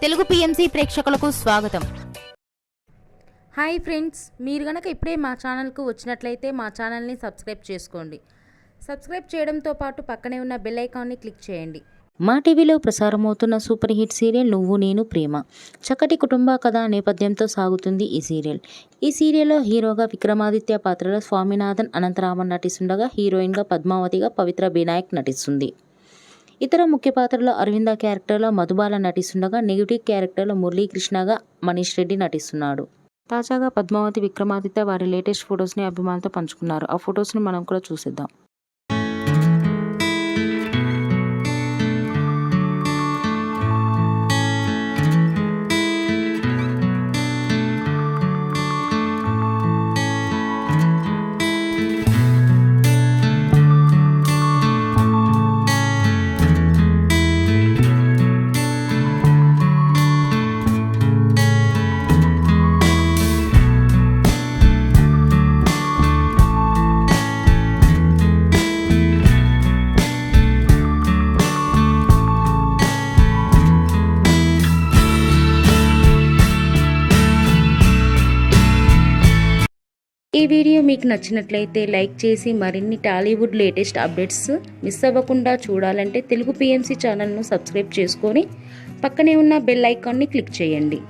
Telugu PMC ప్రేక్షకులకు స్వాగతం. Hi friends, మీరు గనక ఇప్పుడే మా ఛానల్కు వచ్చినట్లయితే మా ఛానల్ని సబ్స్క్రైబ్ చేసుకోండి. సబ్స్క్రైబ్ చేయడంతో పాటు పక్కనే ఉన్న బెల్ ఐకాన్ని క్లిక్ చేయండి. మా టీవీలో ప్రసారమవుతున్న సూపర్ హిట్ సీరియల్ నువ్వు నేను ప్రేమ. చక్కటి కుటుంబ కథ నేపథ్యంతో సాగుతుంది ఈ సీరియల్. ఈ సీరియల్లో హీరోగా విక్రమాదిత్య పాత్రలో స్వామినాథన్ అనంతరామన్ నటిస్తుండగా హీరోయిన్గా పద్మావతిగా పవిత్ర బినాయక్ నటిస్తుంది. ఇతర ముఖ్య పాత్రలో అరవింద క్యారెక్టర్లో మధుబాల నటిస్తుండగా నెగిటివ్ క్యారెక్టర్లో మురళీకృష్ణగా మనీష్ రెడ్డి నటిస్తున్నాడు. తాజాగా పద్మావతి విక్రమాదిత్య వారి లేటెస్ట్ ఫొటోస్ని అభిమానులతో పంచుకున్నారు. ఆ ఫొటోస్ని మనం కూడా చూసేద్దాం. ఈ వీడియో మీకు నచ్చినట్లయితే లైక్ చేసి మరిన్ని టాలీవుడ్ లేటెస్ట్ అప్డేట్స్ మిస్ అవ్వకుండా చూడాలంటే తెలుగు పిఎంసి ఛానల్ను సబ్స్క్రైబ్ చేసుకొని పక్కనే ఉన్న బెల్ ఐకాన్ని క్లిక్ చేయండి.